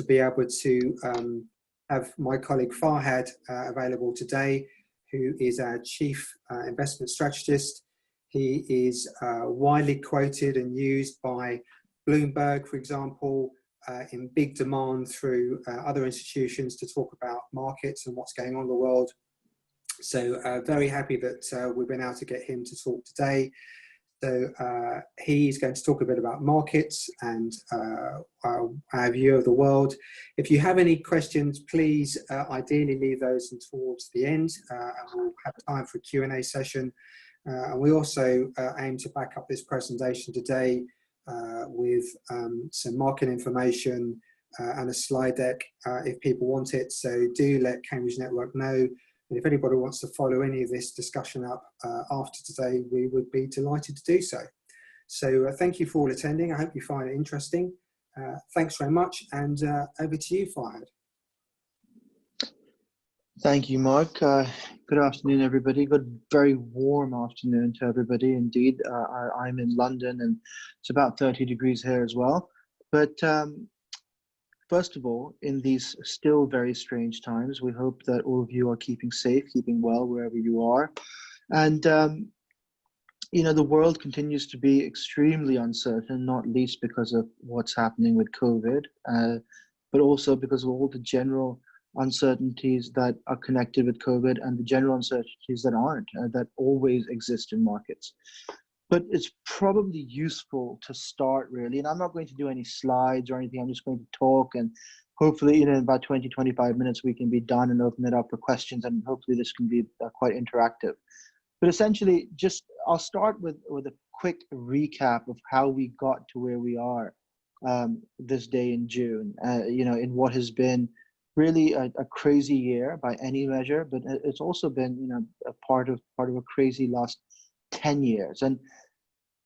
to be able to have my colleague Fahad available today, who is our Chief Investment Strategist. He is widely quoted and used by Bloomberg, for example, in big demand through other institutions to talk about markets and what's going on in the world. So very happy that we've been able to get him to talk today. So he's going to talk a bit about markets and our view of the world. If you have any questions, please ideally leave those towards the end, and we'll have time for a Q&A session. And we also aim to back up this presentation today with some market information and a slide deck if people want it. So do let Cambridge Network know. And if anybody wants to follow any of this discussion up after today, we would be delighted to do so. So thank you for all attending. I hope you find it interesting. Thanks very much, and over to you, Fahad. Thank you, Mark. Good afternoon, everybody. Good, very warm afternoon to everybody. Indeed, I'm in London, and it's about 30 degrees here as well. But first of all, in these still very strange times, we hope that all of you are keeping safe, keeping well wherever you are. And, you know, the world continues to be extremely uncertain, not least because of what's happening with COVID, but also because of all the general uncertainties that are connected with COVID and the general uncertainties that aren't, that always exist in markets. But it's probably useful to start really, and I'm not going to do any slides or anything, I'm just going to talk, and hopefully, you know, in about 20, 25 minutes, we can be done and open it up for questions, and hopefully this can be quite interactive. But essentially, I'll start with a quick recap of how we got to where we are this day in June, you know, in what has been really a crazy year by any measure, but it's also been, you know, a part of a crazy last 10 years. And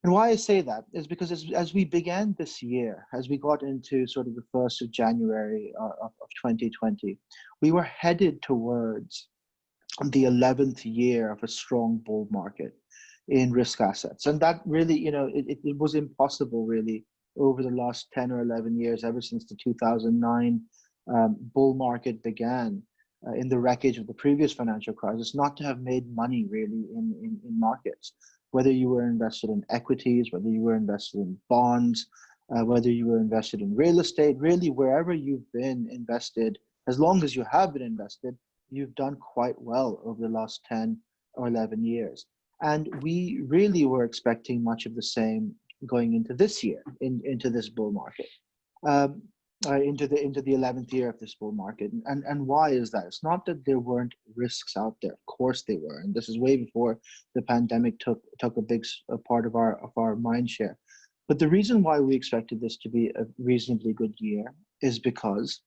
why I say that is because as we began this year, as we got into sort of the 1st of January of 2020, we were headed towards the 11th year of a strong bull market in risk assets. And that really, you know, it was impossible really over the last 10 or 11 years, ever since the 2009 bull market began in the wreckage of the previous financial crisis, not to have made money really in markets, whether you were invested in equities, whether you were invested in bonds, whether you were invested in real estate, really wherever you've been invested, as long as you have been invested, you've done quite well over the last 10 or 11 years. And we really were expecting much of the same going into this year, into this bull market. Into the 11th year of this bull market. And why is that? It's not that there weren't risks out there. Of course they were. And this is way before the pandemic took a big part of our mind share. But the reason why we expected this to be a reasonably good year is because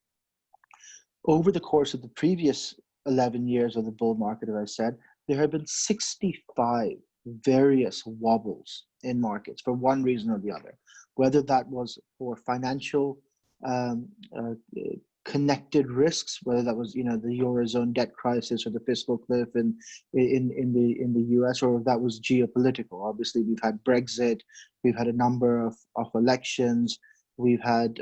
over the course of the previous 11 years of the bull market, as I said, there have been 65 various wobbles in markets for one reason or the other, whether that was for financial connected risks, whether that was, you know, the Eurozone debt crisis or the fiscal cliff in the US, or if that was geopolitical. Obviously, we've had Brexit, we've had a number of elections, we've had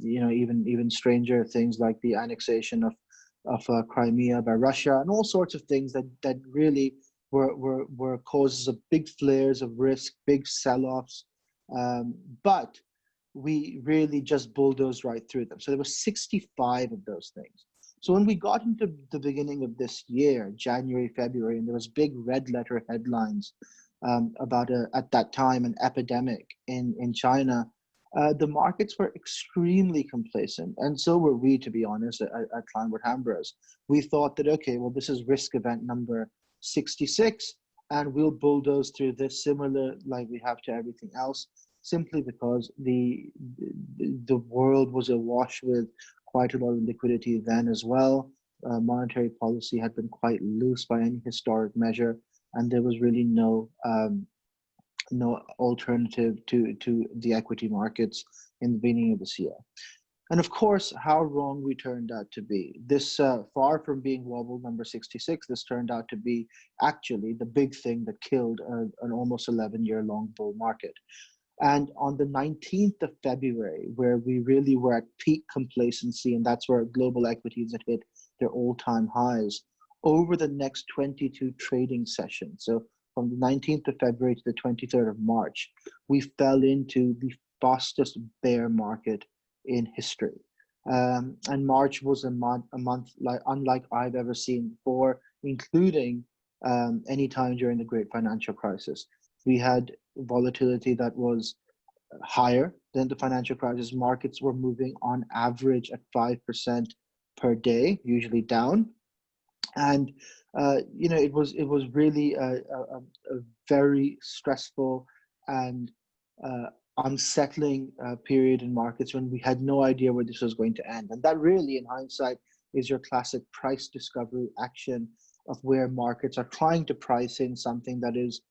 you know, even stranger things like the annexation of Crimea by Russia, and all sorts of things that really were causes of big flares of risk, big sell-offs, but we really just bulldozed right through them. So there were 65 of those things. So when we got into the beginning of this year, January, February, and there was big red letter headlines about at that time an epidemic in China, the markets were extremely complacent, and so were we, to be honest, at Kleinwort Hambros. We thought that, okay, well, this is risk event number 66, and we'll bulldoze through this similar like we have to everything else, simply because the world was awash with quite a lot of liquidity then as well. Monetary policy had been quite loose by any historic measure, and there was really no alternative to the equity markets in the beginning of this year. And of course, how wrong we turned out to be. This, far from being wobble number 66, this turned out to be actually the big thing that killed an almost 11-year-long bull market. And on the 19th of February, where we really were at peak complacency, and that's where global equities had hit their all-time highs, over the next 22 trading sessions, so from the 19th of February to the 23rd of March, we fell into the fastest bear market in history. And March was a month like unlike I've ever seen before, including any time during the Great Financial Crisis. We had volatility that was higher than the financial crisis. Markets were moving on average at 5% per day, usually down. And it was really a very stressful and unsettling period in markets when we had no idea where this was going to end. And that really, in hindsight, is your classic price discovery action of where markets are trying to price in something that is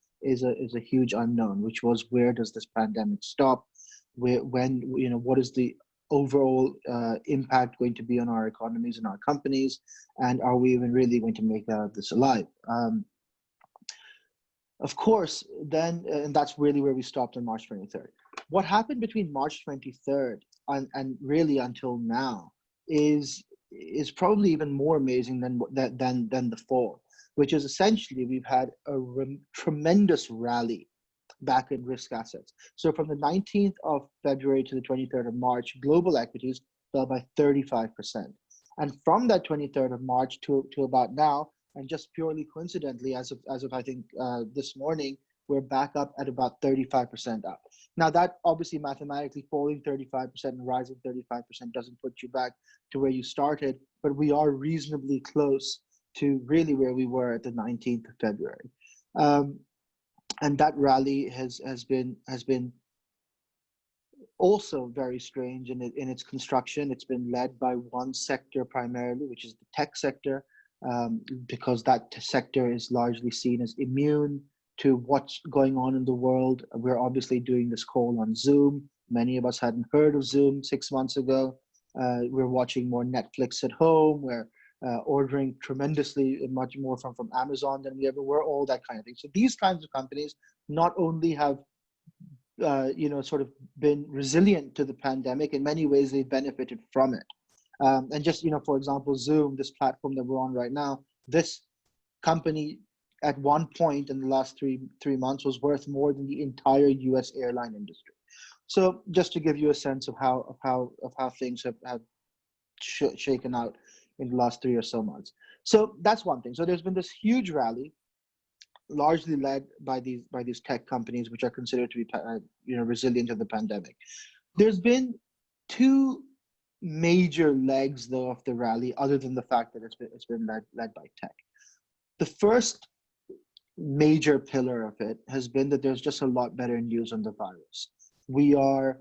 a huge unknown, which was, where does this pandemic stop? What is the overall impact going to be on our economies and our companies, and are we even really going to make out of this alive? Of course, then, and that's really where we stopped on March 23rd. What happened between March 23rd and really until now is probably even more amazing than the fall, which is essentially we've had a tremendous rally back in risk assets. So from the 19th of February to the 23rd of March, global equities fell by 35%. And from that 23rd of March to about now, and just purely coincidentally, as of I think this morning, we're back up at about 35% up. Now that obviously mathematically falling 35% and rising 35% doesn't put you back to where you started, but we are reasonably close to really where we were at the 19th of February. And that rally has been also very strange in its construction. It's been led by one sector primarily, which is the tech sector, because that sector is largely seen as immune to what's going on in the world. We're obviously doing this call on Zoom. Many of us hadn't heard of Zoom 6 months ago. We're watching more Netflix at home. We're ordering tremendously much more from Amazon than we ever were, all that kind of thing. So these kinds of companies not only have sort of been resilient to the pandemic, in many ways they've benefited from it. And just, for example, Zoom, this platform that we're on right now, this company at one point in the last three months was worth more than the entire US airline industry. So just to give you a sense of how things have shaken out in the last 3 or so months. So that's one thing. So there's been this huge rally, largely led by these tech companies, which are considered to be resilient to the pandemic. There's been two major legs though of the rally, other than the fact that it's been led by tech. The first major pillar of it has been that there's just a lot better news on the virus. We are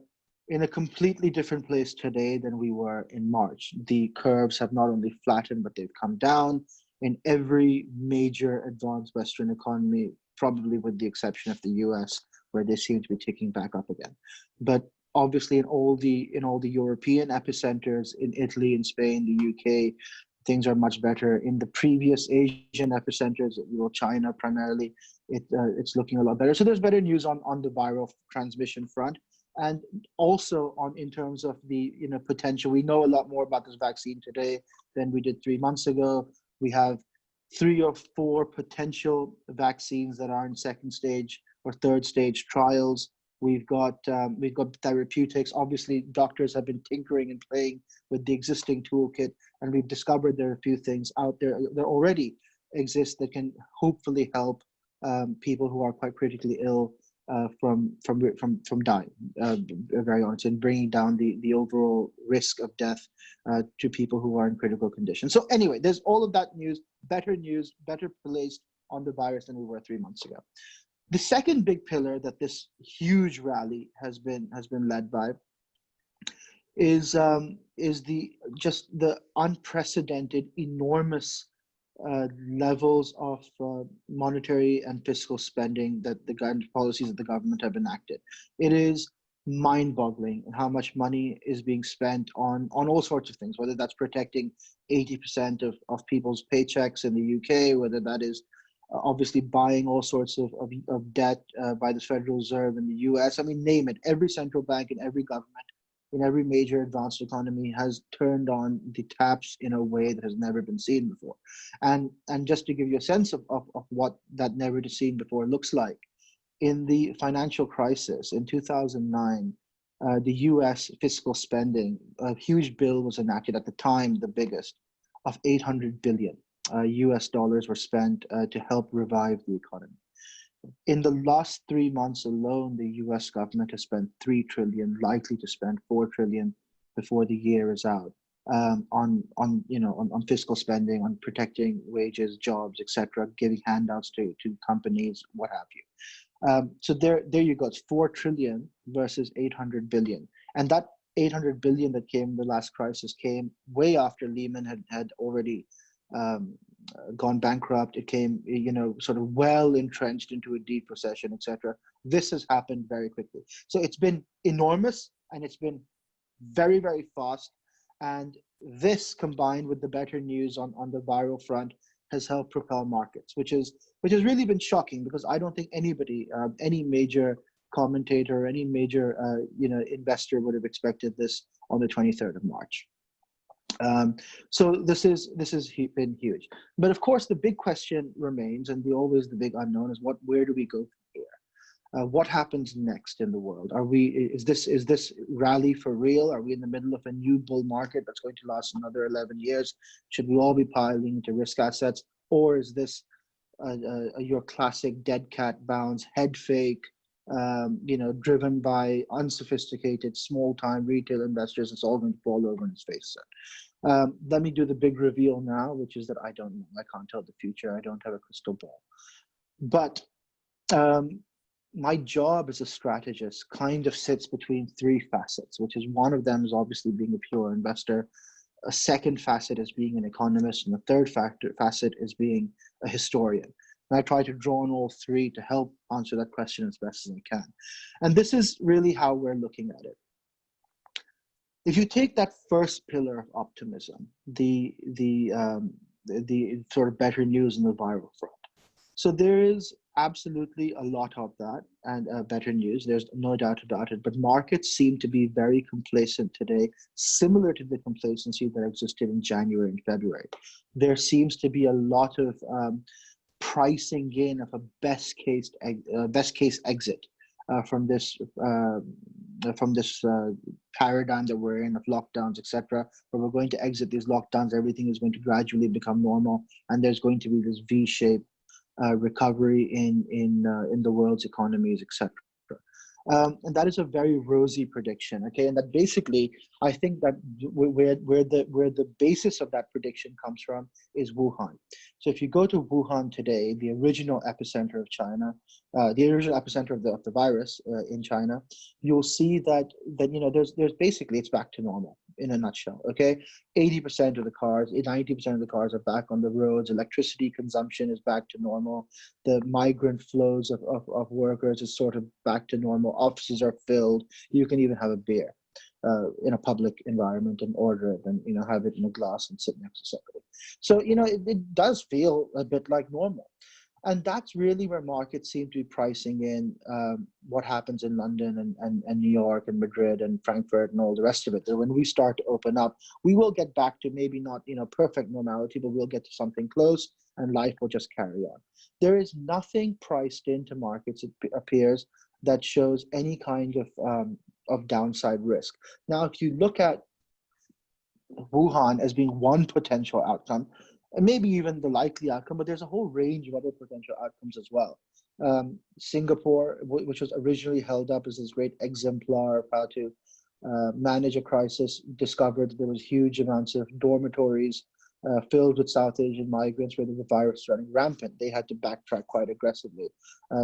in a completely different place today than we were in March. The curves have not only flattened, but they've come down in every major advanced Western economy, probably with the exception of the US, where they seem to be ticking back up again. But obviously in all the European epicenters, in Italy, in Spain, the UK, things are much better. In the previous Asian epicenters, China primarily, it's looking a lot better. So there's better news on the viral transmission front. And also in terms of the potential, we know a lot more about this vaccine today than we did 3 months ago. We have 3 or 4 potential vaccines that are in second stage or third stage trials. We've got therapeutics. Obviously, doctors have been tinkering and playing with the existing toolkit, and we've discovered there are a few things out there that already exist that can hopefully help people who are quite critically ill from dying, very honest, and bringing down the overall risk of death to people who are in critical condition. So anyway, there's all of that news, better placed on the virus than we were 3 months ago. The second big pillar that this huge rally has been led by is the unprecedented, enormous levels of monetary and fiscal spending that the policies of the government have enacted. It is mind-boggling how much money is being spent on all sorts of things, whether that's protecting 80% of people's paychecks in the UK, whether that is obviously buying all sorts of debt by the Federal Reserve in the US. I mean, name it. Every central bank in every government, in every major advanced economy has turned on the taps in a way that has never been seen before. And just to give you a sense of what that never seen before looks like, in the financial crisis in 2009, the US fiscal spending, a huge bill was enacted at the time, the biggest, of 800 billion US dollars were spent to help revive the economy. In the last 3 months alone, the US government has spent 3 trillion, likely to spend 4 trillion before the year is out, on fiscal spending, on protecting wages, jobs, etc., giving handouts to companies, what have you. So there you go. It's 4 trillion versus 800 billion. And that 800 billion that came in the last crisis came way after Lehman had already gone bankrupt. It came, sort of well entrenched into a deep recession, etc. This has happened very quickly. So it's been enormous and it's been very, very fast. And this, combined with the better news on the viral front, has helped propel markets, which has really been shocking, because I don't think anybody, any major commentator, any major investor would have expected this on the 23rd of March. So this has been huge. But of course, the big question remains, and always the big unknown, is where do we go from here? What happens next in the world? Is this rally for real? Are we in the middle of a new bull market that's going to last another 11 years? Should we all be piling into risk assets? Or is this your classic dead cat bounce, head fake, driven by unsophisticated small-time retail investors? It's all going to fall over in its face. Let me do the big reveal now, which is that I don't know. I can't tell the future. I don't have a crystal ball. But my job as a strategist kind of sits between 3 facets, which is, one of them is obviously being a pure investor. A second facet is being an economist, and the third facet is being a historian. And I try to draw on all 3 to help answer that question as best as I can. And this is really how we're looking at it. If you take that first pillar of optimism, the sort of better news in the viral front. So there is absolutely a lot of that, and better news. There's no doubt about it. But markets seem to be very complacent today, similar to the complacency that existed in January and February. There seems to be a lot of pricing in of a best case exit from this paradigm that we're in of lockdowns, etc. But we're going to exit these lockdowns. Everything is going to gradually become normal, and there's going to be this V-shaped recovery in the world's economies, etc. And that is a very rosy prediction. Okay, and that basically, I think that where the basis of that prediction comes from is Wuhan. So if you go to Wuhan today, the original epicenter of China, the original epicenter of the virus in China, you'll see that there's basically, it's back to normal in a nutshell. Okay, 80% of the cars, 90% of the cars are back on the roads. Electricity consumption is back to normal. The migrant flows of workers is sort of back to normal. Offices are filled. You can even have a beer in a public environment and order it, and have it in a glass and sit next to somebody. So it does feel a bit like normal. And that's really where markets seem to be pricing in what happens in London and New York and Madrid and Frankfurt and all the rest of it. That when we start to open up, we will get back to maybe not perfect normality, but we'll get to something close, and life will just carry on. There is nothing priced into markets, it appears, that shows any kind of downside risk. Now, if you look at Wuhan as being one potential outcome, and maybe even the likely outcome, but there's a whole range of other potential outcomes as well. Singapore, which was originally held up as this great exemplar of how to manage a crisis, discovered there was huge amounts of dormitories filled with South Asian migrants where the virus was running rampant. They had to backtrack quite aggressively.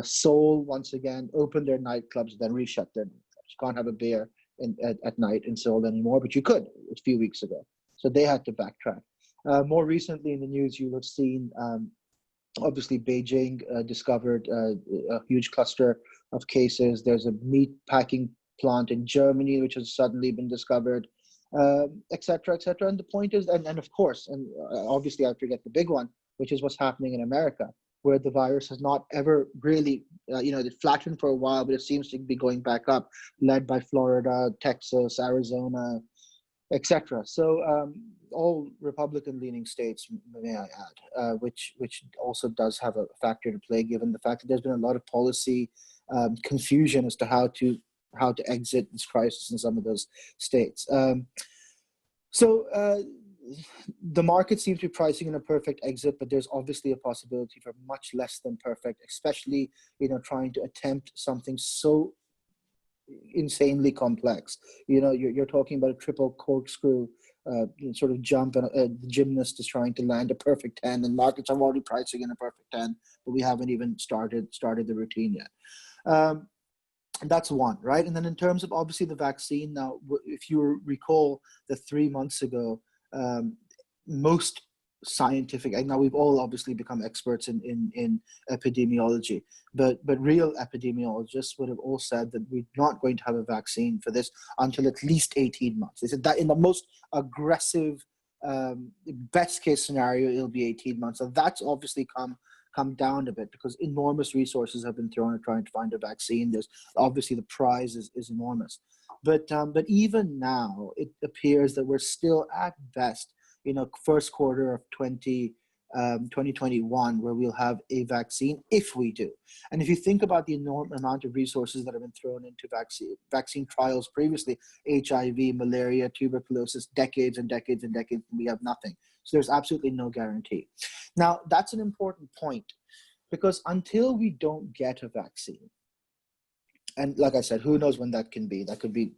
Seoul, once again, opened their nightclubs, then reshut their nightclubs. You can't have a beer at night in Seoul anymore, but you could a few weeks ago. So they had to backtrack. More recently in the news, you have seen, obviously, Beijing discovered a huge cluster of cases. There's a meat packing plant in Germany, which has suddenly been discovered, et cetera, et cetera. And the point is, and of course, and obviously I forget the big one, which is what's happening in America. where the virus has not ever really, it flattened for a while, but it seems to be going back up, led by Florida, Texas, Arizona, etc. So all Republican-leaning states, may I add, which also does have a factor to play, given the fact that there's been a lot of policy confusion as to how to exit this crisis in some of those states. So the market seems to be pricing in a perfect exit, but there's obviously a possibility for much less than perfect, especially trying to attempt something so insanely complex. You're talking about a triple corkscrew sort of jump, and the gymnast is trying to land a perfect 10, and markets are already pricing in a perfect 10, but we haven't even started the routine yet. That's one, right? And then in terms of obviously the vaccine, now, if you recall that 3 months ago, most scientific, and now we've all obviously become experts in epidemiology, but real epidemiologists would have all said that we're not going to have a vaccine for this until at least 18 months. They said that in the most aggressive, best case scenario, it'll be 18 months. So that's obviously come down a bit because enormous resources have been thrown at trying to find a vaccine. There's obviously the prize is enormous, but even now it appears that we're still at best, first quarter of 2021, where we'll have a vaccine if we do. And if you think about the enormous amount of resources that have been thrown into vaccine trials previously, HIV, malaria, tuberculosis, decades and decades and decades, and we have nothing. So there's absolutely no guarantee. Now, that's an important point, because until we don't get a vaccine, and like I said, who knows when that can be? That could be,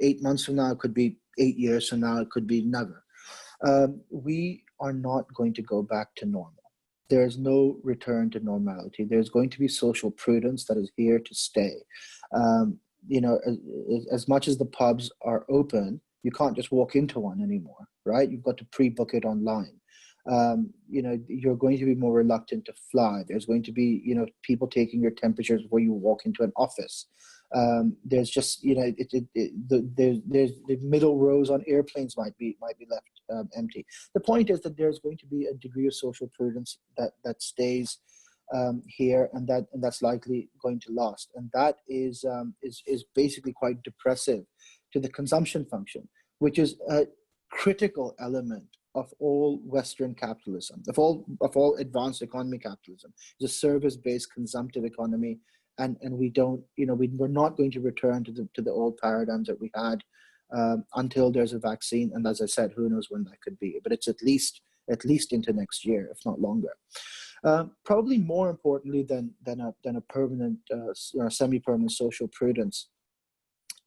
8 months from now, it could be 8 years from now, it could be never. We are not going to go back to normal. There is no return to normality. There's going to be social prudence that is here to stay. As much as the pubs are open, you can't just walk into one anymore, right? You've got to pre-book it online. You're going to be more reluctant to fly. There's going to be, people taking your temperatures before you walk into an office. There's just, there's the middle rows on airplanes might be left empty. The point is that there's going to be a degree of social prudence that stays here, and that's likely going to last, and that is basically quite depressive to the consumption function, which is a critical element of all Western capitalism, of all advanced economy capitalism. It's a service-based consumptive economy, and we don't, we're not going to return to the old paradigms that we had until there's a vaccine. And as I said, who knows when that could be? But it's at least into next year, if not longer. Probably more importantly than a permanent, semi-permanent social prudence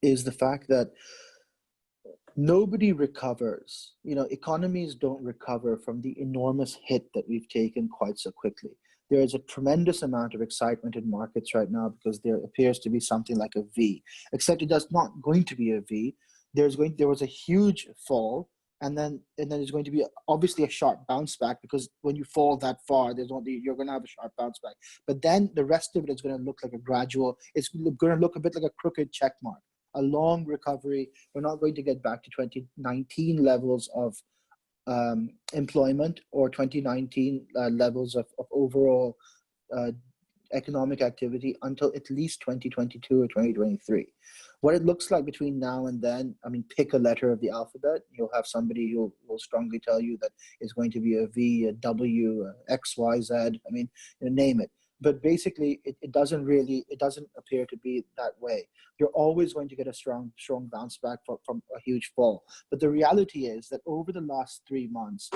is the fact that nobody recovers. Economies don't recover from the enormous hit that we've taken quite so quickly. There is a tremendous amount of excitement in markets right now because there appears to be something like a V, except it is not going to be a V. There was a huge fall, and then there's going to be obviously a sharp bounce back, because when you fall that far, you're going to have a sharp bounce back. But then the rest of it is going to look like a gradual. It's going to look a bit like a crooked check mark. A long recovery. We're not going to get back to 2019 levels of employment or 2019 levels of overall economic activity until at least 2022 or 2023. What it looks like between now and then, pick a letter of the alphabet. You'll have somebody who will strongly tell you that it's going to be a V, a W, a X, Y, Z. Name it. But basically, it doesn't appear to be that way. You're always going to get a strong bounce back from a huge fall. But the reality is that over the last 3 months,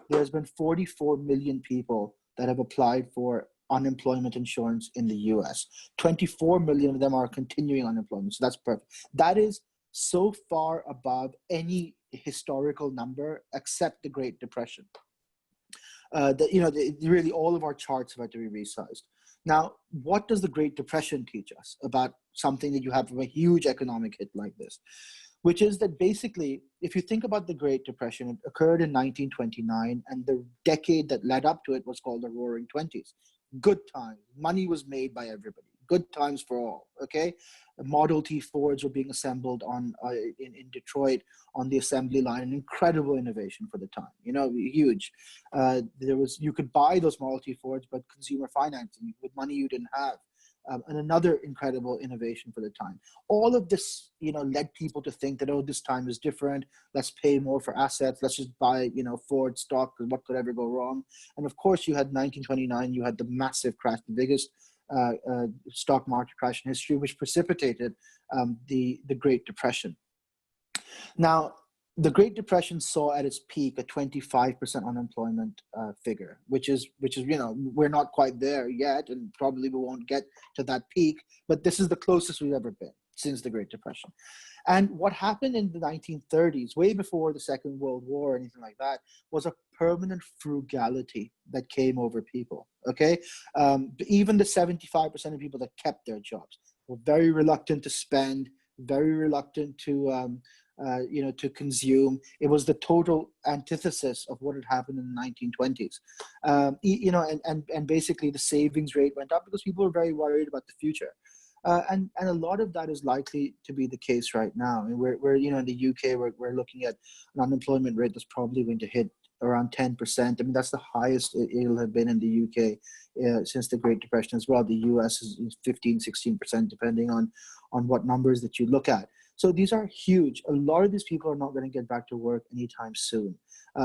there's been 44 million people that have applied for unemployment insurance in the US. 24 million of them are continuing unemployment. So that's perfect. That is so far above any historical number except the Great Depression. Really all of our charts have had to be resized. Now, what does the Great Depression teach us about something that you have a huge economic hit like this? Which is that basically, if you think about the Great Depression, it occurred in 1929, and the decade that led up to it was called the Roaring Twenties. Good times. Money was made by everybody. Good times for all, okay? Model T Fords were being assembled in Detroit on the assembly line. An incredible innovation for the time, huge. You could buy those Model T Fords, but consumer financing with money you didn't have. And another incredible innovation for the time. All of this, led people to think that, this time is different. Let's pay more for assets. Let's just buy, Ford stock, because what could ever go wrong? And of course, you had 1929. You had the massive crash, the biggest stock market crash in history, which precipitated the Great Depression. Now, the Great Depression saw at its peak a 25% unemployment figure, which is we're not quite there yet, and probably we won't get to that peak, but this is the closest we've ever been since the Great Depression. And what happened in the 1930s, way before the Second World War or anything like that, was a permanent frugality that came over people, okay? Even the 75% of people that kept their jobs were very reluctant to spend, very reluctant to consume. It was the total antithesis of what had happened in the 1920s. And basically the savings rate went up because people were very worried about the future. And a lot of that is likely to be the case right now. I mean, we're in the UK, we're looking at an unemployment rate that's probably going to hit around 10%. I mean, that's the highest it'll have been in the UK since the Great Depression as well. The US is 15, 16%, depending on what numbers that you look at. So these are huge. A lot of these people are not going to get back to work anytime soon,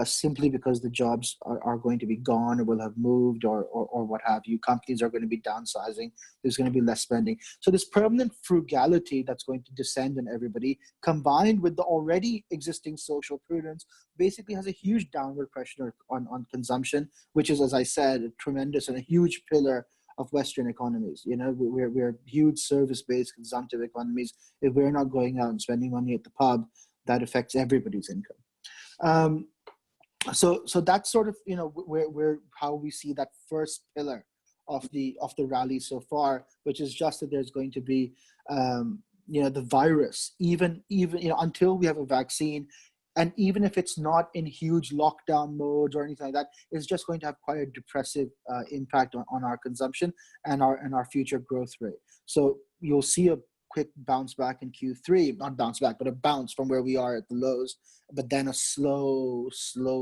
simply because the jobs are going to be gone or will have moved or what have you. Companies are going to be downsizing. There's going to be less spending. So this permanent frugality that's going to descend on everybody, combined with the already existing social prudence, basically has a huge downward pressure on consumption, which is, as I said, a tremendous and a huge pillar of Western economies. We're huge service-based consumptive economies. If we're not going out and spending money at the pub, that affects everybody's income. So that's sort of where how we see that first pillar of the rally so far, which is just that there's going to be the virus, even until we have a vaccine. And even if it's not in huge lockdown modes or anything like that, it's just going to have quite a depressive impact on our consumption and our future growth rate. So you'll see a quick bounce back in Q3, not bounce back, but a bounce from where we are at the lows, but then a slow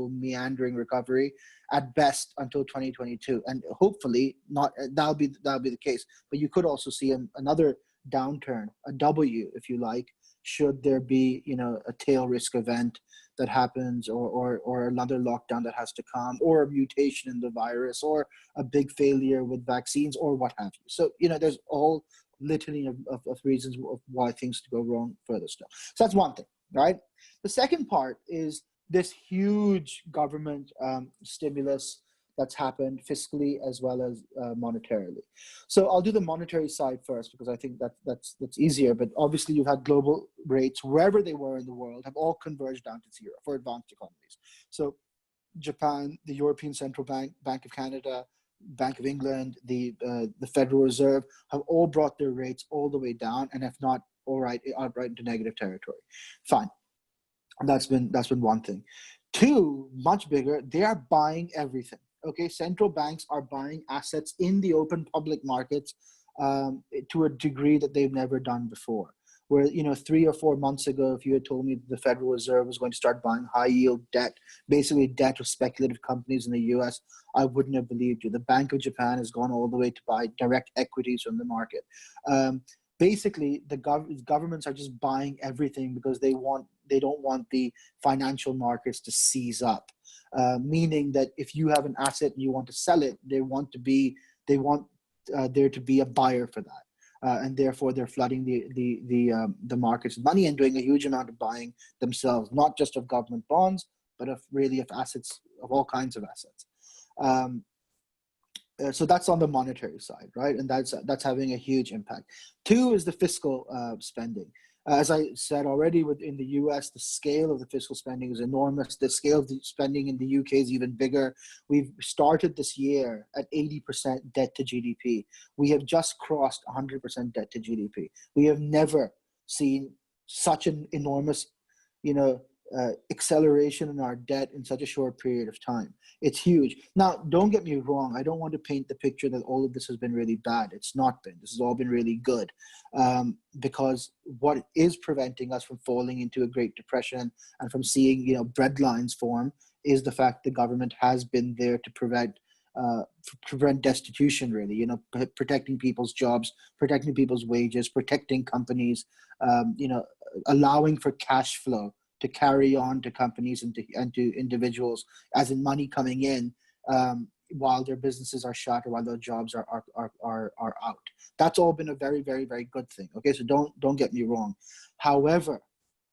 meandering recovery at best until 2022. And hopefully not, that'll be the case. But you could also see another downturn, a W, if you like, should there be a tail risk event that happens or another lockdown that has to come, or a mutation in the virus, or a big failure with vaccines, or what have you. So there's all litany of reasons of why things could go wrong further still. So that's one thing, right? The second part is this huge government stimulus that's happened fiscally as well as monetarily. So I'll do the monetary side first, because I think that's easier. But obviously you've had global rates, wherever they were in the world, have all converged down to zero for advanced economies. So Japan, the European Central Bank, Bank of Canada, Bank of England, the Federal Reserve have all brought their rates all the way down, and if not outright into negative territory. Fine. That's been one thing. Two, much bigger, they are buying everything. Okay, central banks are buying assets in the open public markets to a degree that they've never done before. Where 3 or 4 months ago, if you had told me that the Federal Reserve was going to start buying high yield debt, basically debt of speculative companies in the US, I wouldn't have believed you. The Bank of Japan has gone all the way to buy direct equities from the market. Basically, the governments are just buying everything because they don't want the financial markets to seize up. Meaning that if you have an asset and you want to sell it, they want there to be a buyer for that, and therefore they're flooding the markets with money and doing a huge amount of buying themselves, not just of government bonds, but of assets, of all kinds of assets. So that's on the monetary side, right? And that's having a huge impact. Two is the fiscal spending. As I said already, in the US, the scale of the fiscal spending is enormous. The scale of the spending in the UK is even bigger. We've started this year at 80% debt to GDP. We have just crossed 100% debt to GDP. We have never seen such an enormous, acceleration in our debt in such a short period of time. It's huge. Now, don't get me wrong. I don't want to paint the picture that all of this has been really bad. It's not been. This has all been really good, because what is preventing us from falling into a Great Depression and from seeing, bread lines form is the fact the government has been there to prevent destitution, really, protecting people's jobs, protecting people's wages, protecting companies, allowing for cash flow to carry on to companies and to individuals, as in money coming in while their businesses are shut or while their jobs are out. That's all been a very, very, very good thing. Okay, so don't get me wrong. However,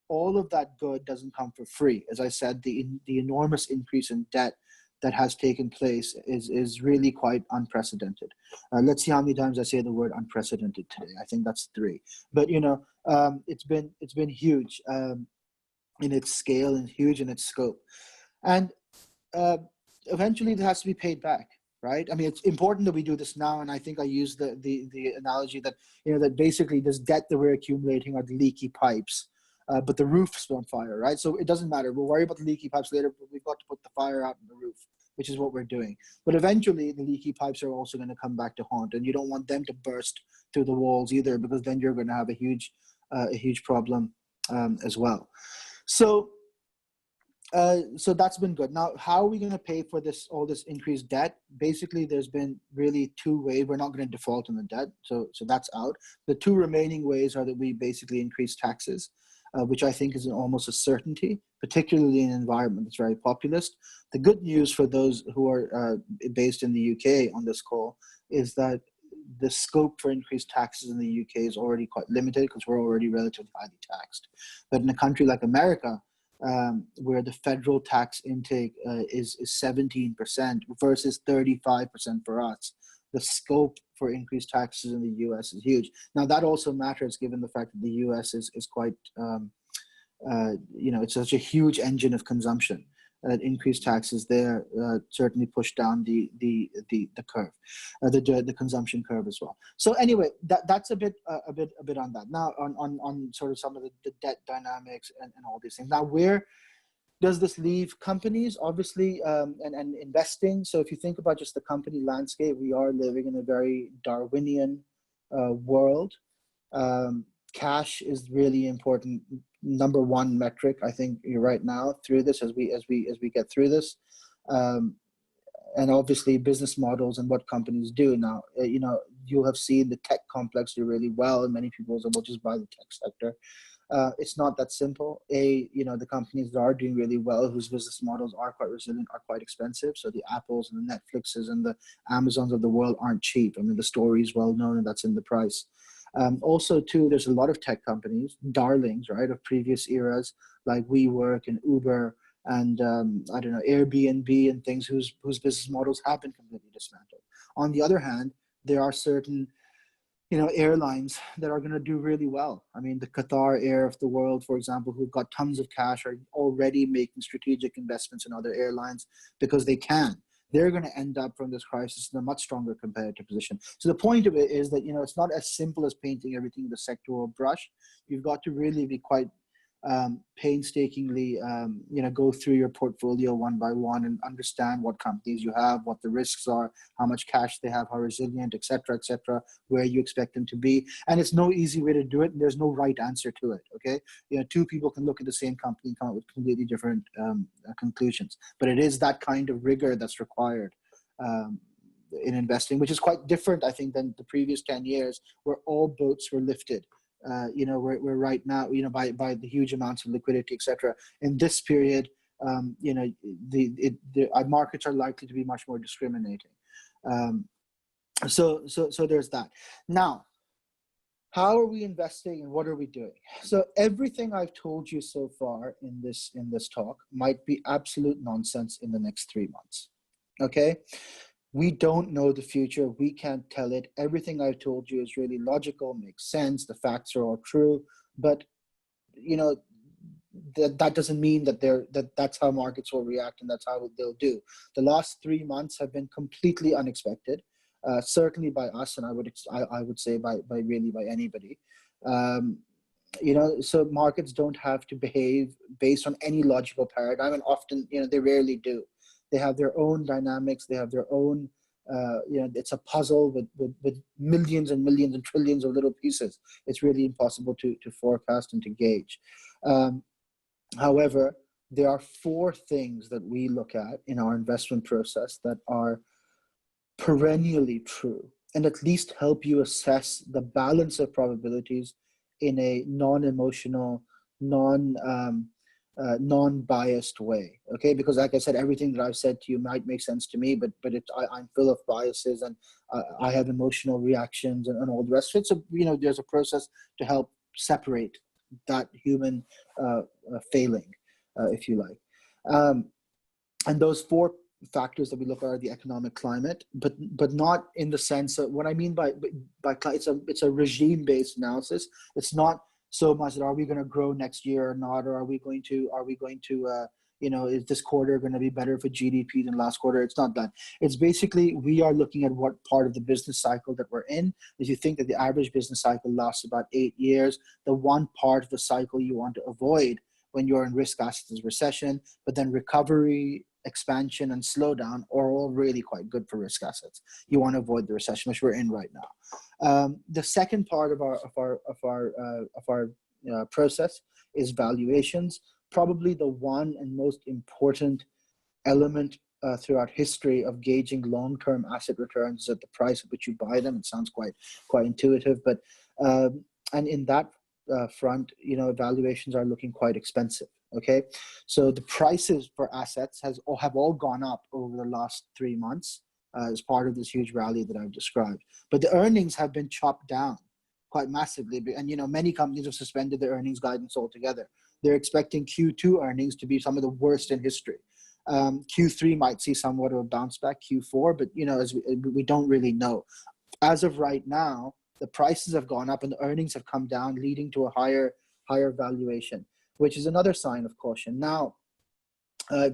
all of that good doesn't come for free. As I said, the enormous increase in debt that has taken place is really quite unprecedented. Let's see how many times I say the word unprecedented today. I think that's 3. But it's been huge in its scale and huge in its scope, and eventually it has to be paid back. Right? I mean, it's important that we do this now, and I think I use the analogy that that basically this debt that we're accumulating are the leaky pipes. But the roof's on fire, right? So it doesn't matter. We'll worry about the leaky pipes later, but we've got to put the fire out in the roof, which is what we're doing. But eventually, the leaky pipes are also going to come back to haunt, and you don't want them to burst through the walls either, because then you're going to have a huge problem as well. So that's been good. Now, how are we going to pay for all this increased debt? Basically, there's been really 2 ways. We're not going to default on the debt, so that's out. The 2 remaining ways are that we basically increase taxes, which I think is almost a certainty, particularly in an environment that's very populist. The good news for those who are based in the UK on this call is that the scope for increased taxes in the UK is already quite limited, because we're already relatively highly taxed. But in a country like America, where the federal tax intake is 17% versus 35% for us, the scope for increased taxes in the US is huge. Now, that also matters given the fact that the US is quite, it's such a huge engine of consumption. Increased taxes there certainly push down the curve, the consumption curve as well. So anyway, that's a bit on that. Now on sort of some of the debt dynamics and all these things. Now, where does this leave companies? Obviously, and investing. So if you think about just the company landscape, we are living in a very Darwinian world. Cash is really important. Number 1 metric, I think, right now through this, as we get through this, and obviously business models and what companies do now. You'll have seen the tech complex do really well, and many people will just buy the tech sector. It's not that simple. The companies that are doing really well, whose business models are quite resilient, are quite expensive. So the Apples and the Netflixes and the Amazons of the world aren't cheap. I mean, the story is well known, and that's in the price. Also, too, there's a lot of tech companies, darlings, right, of previous eras, like WeWork and Uber and Airbnb and things whose business models have been completely dismantled. On the other hand, there are certain airlines that are going to do really well. I mean, the Qatar Air of the world, for example, who've got tons of cash, are already making strategic investments in other airlines because they can. They're going to end up from this crisis in a much stronger competitive position. So the point of it is that, it's not as simple as painting everything with a sectoral brush. You've got to really be quite painstakingly, go through your portfolio one by one and understand what companies you have, what the risks are, how much cash they have, how resilient, et cetera, where you expect them to be. And it's no easy way to do it. And there's no right answer to it. Okay. 2 people can look at the same company and come up with completely different conclusions, but it is that kind of rigor that's required in investing, which is quite different, I think, than the previous 10 years where all boats were lifted. We're right now, by the huge amounts of liquidity, etc. In this period, our markets are likely to be much more discriminating. So there's that. Now, how are we investing and what are we doing? So everything I've told you so far in this talk might be absolute nonsense in the next 3 months. Okay. We don't know the future. We can't tell it. Everything I've told you is really logical, makes sense. The facts are all true, but that doesn't mean that that's how markets will react and that's how they'll do. The last 3 months have been completely unexpected, certainly by us, and I would say by anybody. so markets don't have to behave based on any logical paradigm, and often, they rarely do. They have their own dynamics. They have their own, it's a puzzle with millions and millions and trillions of little pieces. It's really impossible to forecast and to gauge. However, there are four things that we look at in our investment process that are perennially true, and at least help you assess the balance of probabilities in a non-emotional, non-biased way. Okay, because like I said, everything that I've said to you might make sense to me, but I'm full of biases, and I have emotional reactions and all the rest of it. So there's a process to help separate that human failing, if you like. And those four factors that we look at are the economic climate, but not in the sense of what I mean by it's a regime-based analysis. It's not so much that are we going to grow next year or not, or are we going to is this quarter going to be better for GDP than last quarter? It's not that. It's basically we are looking at what part of the business cycle that we're in. If you think that the average business cycle lasts about 8 years, the one part of the cycle you want to avoid when you're in risk assets is recession, but then recovery, expansion, and slowdown are all really quite good for risk assets. You want to avoid the recession, which we're in right now. The second part of our process is valuations. Probably the one and most important element throughout history of gauging long-term asset returns is at the price at which you buy them. It sounds quite intuitive, but and in that front, valuations are looking quite expensive. Okay, so the prices for assets have all gone up over the last 3 months as part of this huge rally that I've described. But the earnings have been chopped down quite massively, and many companies have suspended their earnings guidance altogether. They're expecting Q2 earnings to be some of the worst in history. Q3 might see somewhat of a bounce back. Q4, but as we don't really know. As of right now, the prices have gone up and the earnings have come down, leading to a higher valuation, which is another sign of caution. Now,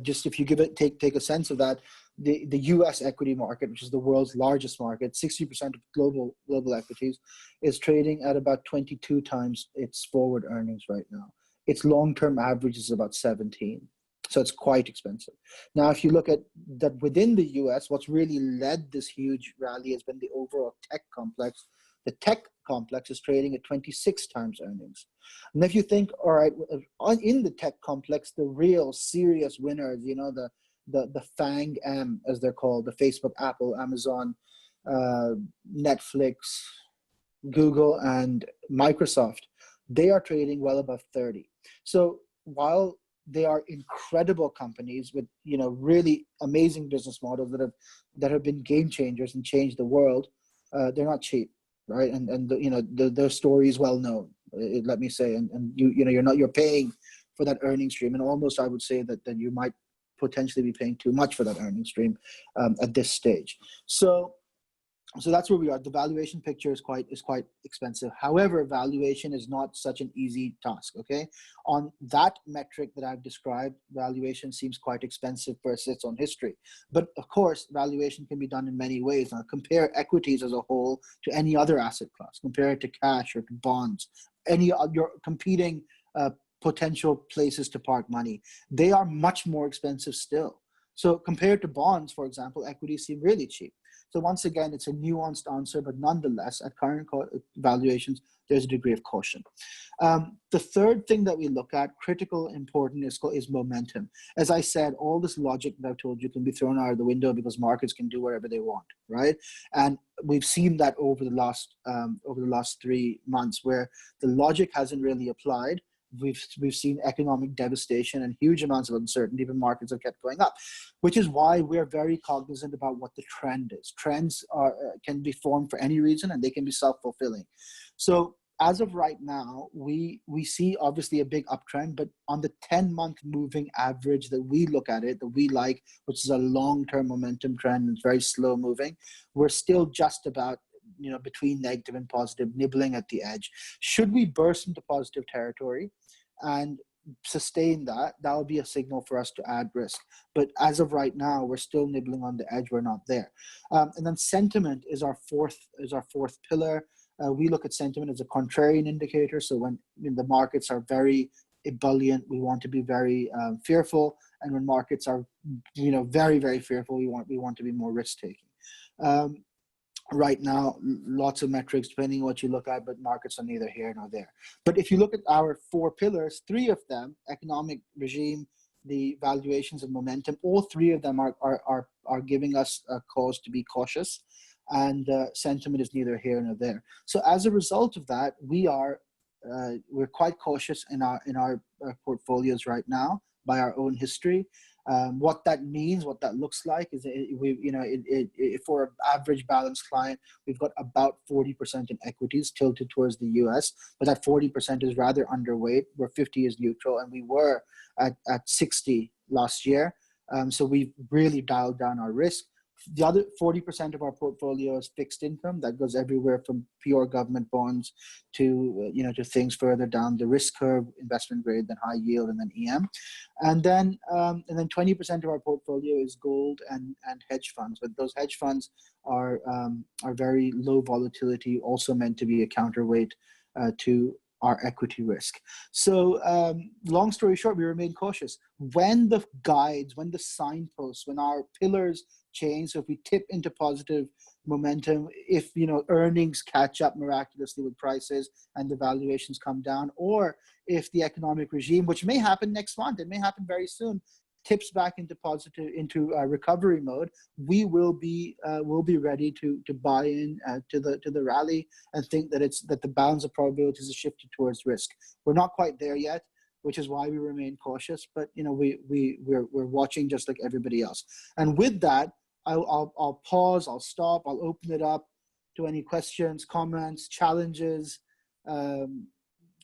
just if you take a sense of that, the U.S. equity market, which is the world's largest market, 60% of global equities, is trading at about 22 times its forward earnings right now. Its long-term average is about 17. So it's quite expensive. Now, if you look at that within the US, what's really led this huge rally has been the overall tech complex. The tech complex is trading at 26 times earnings. And if you think, all right, in the tech complex, the real serious winners, the FANG M, as they're called, the Facebook, Apple, Amazon, Netflix, Google, and Microsoft, they are trading well above 30. So while they are incredible companies with really amazing business models that have been game changers and changed the world, they're not cheap, right? And their story is well known. Let me say, and you're paying for that earning stream, and almost I would say that you might potentially be paying too much for that earning stream at this stage. So that's where we are. The valuation picture is quite expensive. However, valuation is not such an easy task. Okay, on that metric that I've described, valuation seems quite expensive versus its own history. But of course, valuation can be done in many ways. Now, compare equities as a whole to any other asset class. Compare it to cash or to bonds. Your competing potential places to park money. They are much more expensive still. So compared to bonds, for example, equities seem really cheap. So once again, it's a nuanced answer, but nonetheless, at current valuations, there's a degree of caution. The third thing that we look at, critical important, is momentum. As I said, all this logic that I've told you can be thrown out of the window because markets can do whatever they want, right? And we've seen that over the last 3 months, where the logic hasn't really applied. We've seen economic devastation and huge amounts of uncertainty, but markets have kept going up, which is why we're very cognizant about what the trend is. Trends can be formed for any reason, and they can be self-fulfilling. So as of right now, we see obviously a big uptrend, but on the 10-month moving average that we look at it, that we like, which is a long-term momentum trend, it's very slow moving, we're still just about between negative and positive, nibbling at the edge. Should we burst into positive territory and sustain that, that would be a signal for us to add risk. But as of right now, we're still nibbling on the edge. We're not there. And then sentiment is our fourth pillar. We look at sentiment as a contrarian indicator. So when the markets are very ebullient, we want to be very fearful, and when markets are, very, very fearful, we want to be more risk taking. Right now, lots of metrics depending on what you look at, but markets are neither here nor there. But if you look at our 4 pillars, 3 of them, economic regime, the valuations, and momentum, all 3 of them are giving us a cause to be cautious, and sentiment is neither here nor there. So as a result of that, we're quite cautious in our portfolios right now by our own history. What that means, what that looks like is for an average balanced client, we've got about 40% in equities tilted towards the US, but that 40% is rather underweight, where 50 is neutral, and we were at 60 last year. So we've really dialed down our risk. The other 40% of our portfolio is fixed income. That goes everywhere from pure government bonds to to things further down the risk curve, investment grade, then high yield, and then EM, and then 20% of our portfolio is gold and hedge funds. But those hedge funds are very low volatility, also meant to be a counterweight to our equity risk. So long story short, we remain cautious. When the guides, when the signposts, when our pillars change, so if we tip into positive momentum, if earnings catch up miraculously with prices and the valuations come down, or if the economic regime, which may happen next month, it may happen very soon, tips back into recovery mode, we will be ready to buy in to the rally and think that the balance of probabilities is shifted towards risk. We're not quite there yet, which is why we remain cautious. But we're watching just like everybody else. And with that, I'll pause. I'll stop. I'll open it up to any questions, comments, challenges,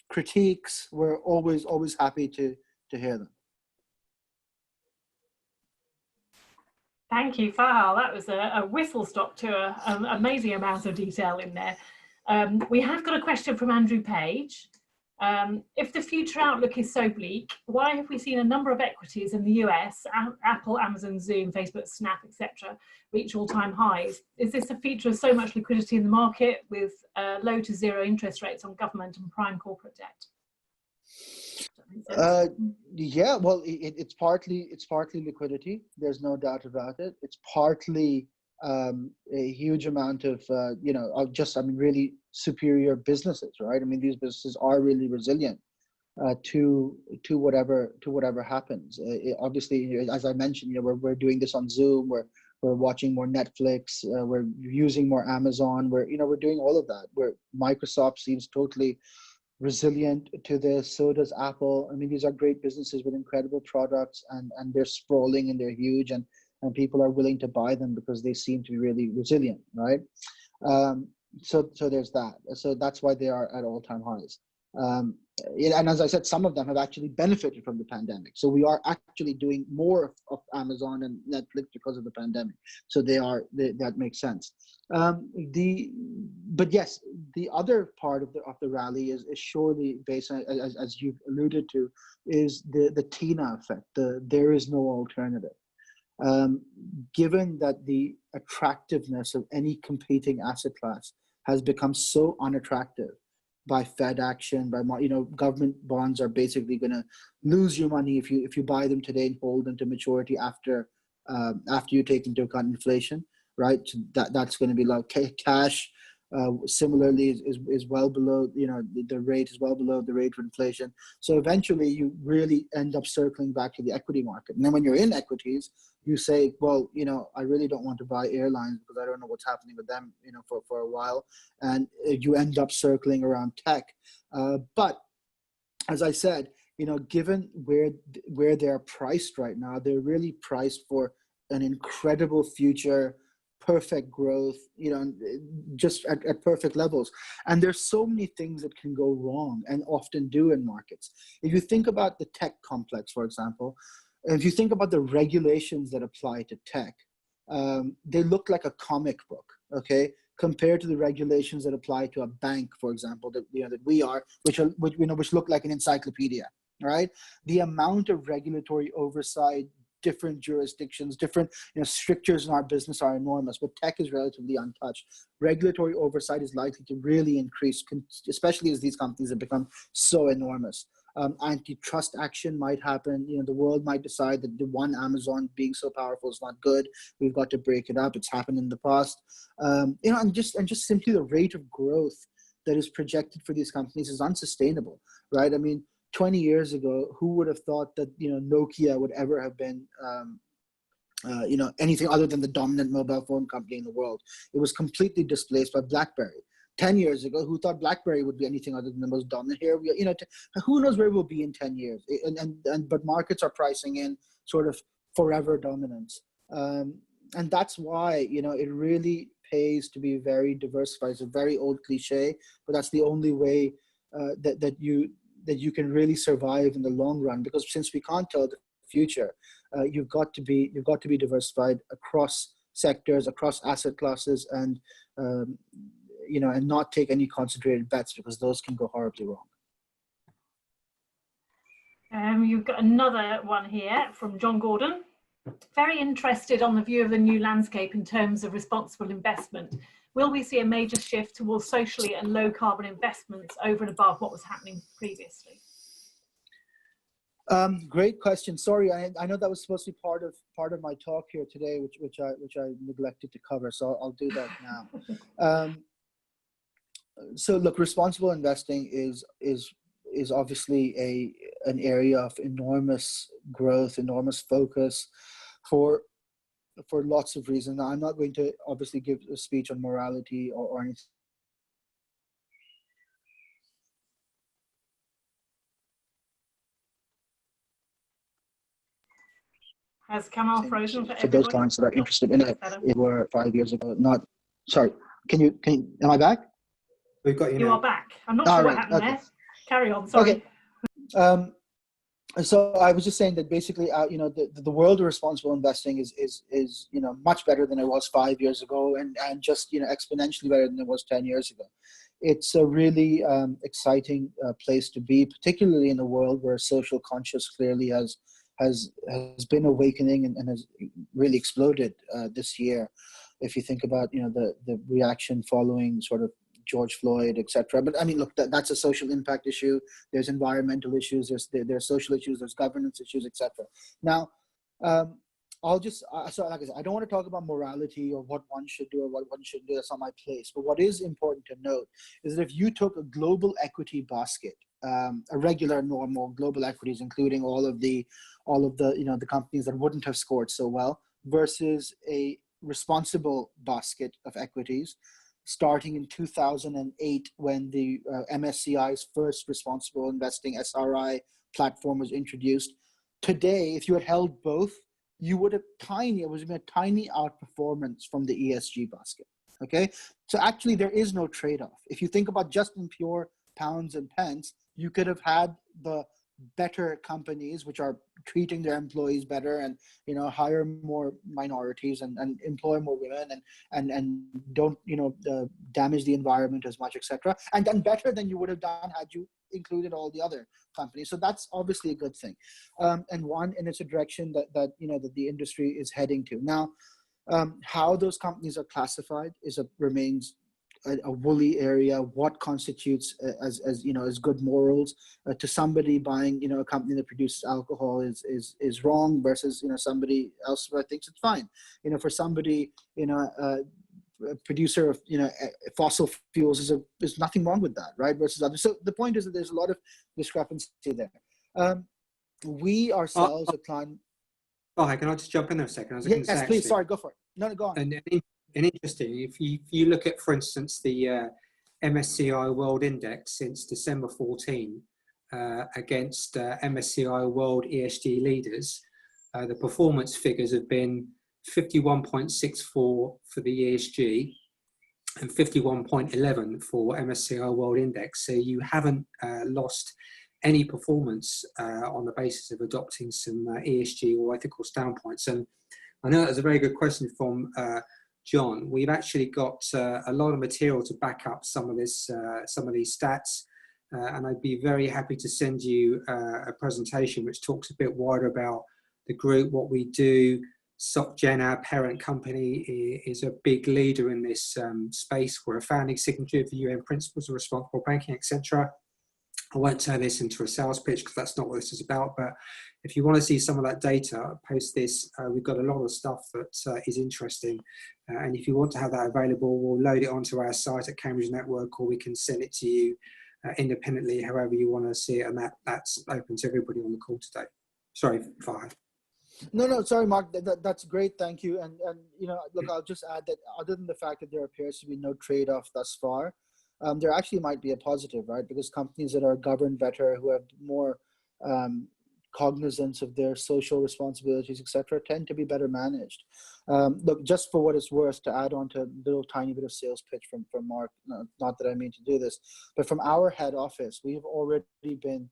critiques. We're always happy to hear them. Thank you, Fahad. That was a whistle stop to an amazing amount of detail in there. We have got a question from Andrew Page. If the future outlook is so bleak, why have we seen a number of equities in the US, Apple, Amazon, Zoom, Facebook, Snap, etc., reach all-time highs? Is this a feature of so much liquidity in the market with low to zero interest rates on government and prime corporate debt? Yeah, well, it's partly liquidity. There's no doubt about it. It's partly a huge amount of really superior businesses, right? I mean, these businesses are really resilient to whatever happens. Obviously, as I mentioned, we're doing this on Zoom. We're watching more Netflix. We're using more Amazon. We're doing all of that. Where Microsoft seems totally resilient to this. So does Apple. I mean, these are great businesses with incredible products, and they're sprawling and they're huge, and people are willing to buy them because they seem to be really resilient, right? So there's that. So that's why they are at all-time highs. And as I said, some of them have actually benefited from the pandemic. So we are actually doing more of Amazon and Netflix because of the pandemic. So that makes sense. But yes, the other part of the rally is surely based on, as you've alluded to, is the Tina effect. There is no alternative. Given that the attractiveness of any competing asset class has become so unattractive by Fed action, by government bonds are basically going to lose you money if you buy them today and hold them to maturity after you take into account inflation, right? So that's going to be like cash. Similarly is well below, the rate is well below the rate of inflation. So eventually you really end up circling back to the equity market. And then when you're in equities, you say, well, I really don't want to buy airlines because I don't know what's happening with them, for a while. And you end up circling around tech. But as I said, given where they're priced right now, they're really priced for an incredible future, perfect growth, just at perfect levels. And there's so many things that can go wrong and often do in markets. If you think about the tech complex, for example, if you think about the regulations that apply to tech, they look like a comic book, okay, compared to the regulations that apply to a bank, for example, that we are, which look like an encyclopedia, right? The amount of regulatory oversight, different jurisdictions, different strictures in our business are enormous, but tech is relatively untouched. Regulatory oversight is likely to really increase, especially as these companies have become so enormous. Antitrust action might happen. The world might decide that the one Amazon being so powerful is not good. We've got to break it up. It's happened in the past. And just simply the rate of growth that is projected for these companies is unsustainable, right? I mean, 20 years ago, who would have thought that Nokia would ever have been anything other than the dominant mobile phone company in the world? It was completely displaced by BlackBerry. 10 years ago, who thought BlackBerry would be anything other than the most dominant? Here we who knows where we'll be in 10 years? But markets are pricing in sort of forever dominance, and that's why it really pays to be very diversified. It's a very old cliche, but that's the only way that you can really survive in the long run. Because since we can't tell the future, you've got to be diversified across sectors, across asset classes, and and not take any concentrated bets, because those can go horribly wrong. You've got another one here from John Gordon. Very interested on the view of the new landscape in terms of responsible investment. Will we see a major shift towards socially and low carbon investments over and above what was happening previously? Great question. Sorry, I know that was supposed to be part of my talk here today, which I neglected to cover. So I'll do that now. So look, responsible investing is obviously an area of enormous growth, enormous focus for lots of reasons. Now, I'm not going to obviously give a speech on morality or anything. Has Kamal frozen for those clients that are interested in it? It were 5 years ago. Not sorry. Can you? Am I back? We've got you now. You are back. I'm not sure what happened there. Carry on. Sorry. Okay. So I was just saying that basically, the world of responsible investing is much better than it was 5 years ago, and just exponentially better than it was 10 years ago. It's a really exciting place to be, particularly in a world where social conscious clearly has been awakening and has really exploded this year. If you think about the reaction following sort of George Floyd, etc. But I mean, look, that's a social impact issue. There's environmental issues. There's social issues. There's governance issues, etc. Now, I'll just so like I said, I don't want to talk about morality or what one should do or what one shouldn't do. That's not my place. But what is important to note is that if you took a global equity basket, a regular normal global equities, including all of the the companies that wouldn't have scored so well, versus a responsible basket of equities, starting in 2008 when the MSCI's first responsible investing SRI platform was introduced. Today, if you had held both, you would have it was a tiny outperformance from the ESG basket. Okay, so actually there is no trade-off. If you think about just in pure pounds and pence, you could have had the better companies which are treating their employees better and hire more minorities and employ more women and don't damage the environment as much, etc., and done better than you would have done had you included all the other companies. So that's obviously a good thing, and it's a direction that the industry is heading to. Now, how those companies are classified remains a woolly area. What constitutes as good morals to somebody buying a company that produces alcohol is wrong versus somebody else thinks it's fine. For somebody a producer of fossil fuels is nothing wrong with that, right? Versus others. So the point is that there's a lot of discrepancy there. We ourselves at Klein. Oh, can I just jump in there a second? Yes, please. Sorry, go for it. No, go on. And interesting, if you look at, for instance, the MSCI World Index since December 14 against MSCI World ESG leaders, the performance figures have been 51.64 for the ESG and 51.11 for MSCI World Index. So you haven't lost any performance on the basis of adopting some ESG or ethical standpoints. And I know that was a very good question from John. We've actually got a lot of material to back up some of these stats, and I'd be very happy to send you a presentation which talks a bit wider about the group, what we do. SocGen, our parent company, is a big leader in this space. We're a founding signatory of the UN Principles of Responsible Banking, etc. I won't turn this into a sales pitch because that's not what this is about, but if you want to see some of that data, post this. We've got a lot of stuff that is interesting. And if you want to have that available, we'll load it onto our site at Cambridge Network, or we can send it to you independently, however you want to see it. And that's open to everybody on the call today. Sorry, Fahad. No, sorry, Mark. That's great. Thank you. And look, I'll just add that other than the fact that there appears to be no trade-off thus far, there actually might be a positive, right? Because companies that are governed better, who have more cognizance of their social responsibilities, etc., tend to be better managed. Look, just for what it's worth, to add on to a little tiny bit of sales pitch from Mark, not that I mean to do this, but from our head office, we have already been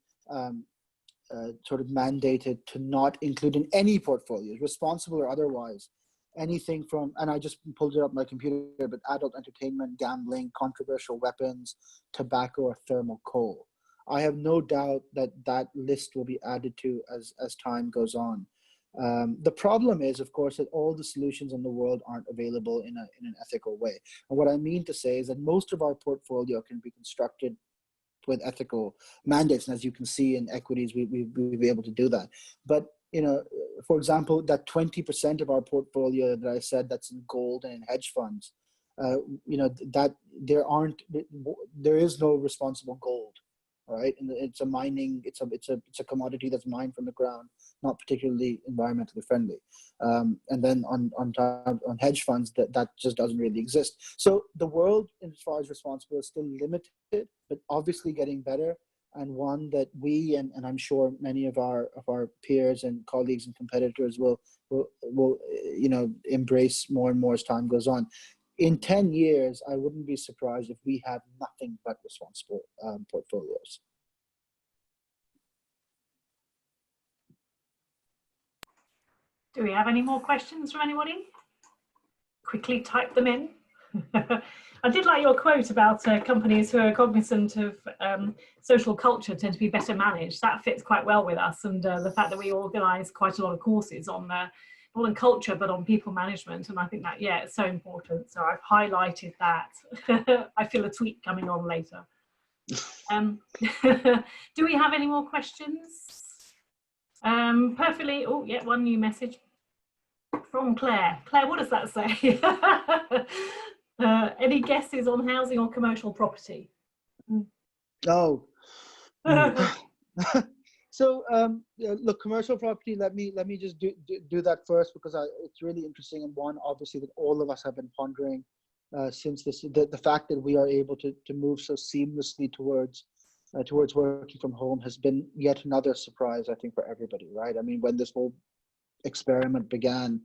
sort of mandated to not include in any portfolios, responsible or otherwise, anything from, and I just pulled it up on my computer, but adult entertainment, gambling, controversial weapons, tobacco, or thermal coal. I have no doubt that that list will be added to as time goes on. The problem is, of course, that all the solutions in the world aren't available in an ethical way. And what I mean to say is that most of our portfolio can be constructed with ethical mandates, and as you can see in equities, we'll be able to do that. But for example, that 20% of our portfolio that I said that's in gold and in hedge funds, that there is no responsible gold, right? And it's a commodity that's mined from the ground, not particularly environmentally friendly. And then on hedge funds, that just doesn't really exist. So the world, as far as responsible, is still limited, but obviously getting better. And one that we and I'm sure many of our peers and colleagues and competitors will embrace more and more as time goes on. In 10 years, I wouldn't be surprised if we have nothing but responsible portfolios. Do we have any more questions from anybody? Quickly type them in. I did like your quote about companies who are cognizant of social culture tend to be better managed. That fits quite well with us, and the fact that we organise quite a lot of courses on not on culture but on people management, and I think that it's so important. So I've highlighted that. I feel a tweet coming on later. Do we have any more questions? Perfectly. Oh yeah, one new message from Claire. Claire, what does that say? Any guesses on housing or commercial property? Oh. So look, commercial property, let me just do that first, because it's really interesting, and one obviously that all of us have been pondering since the fact that we are able to move so seamlessly towards working from home has been yet another surprise, I think, for everybody, right? I mean, when this whole experiment began,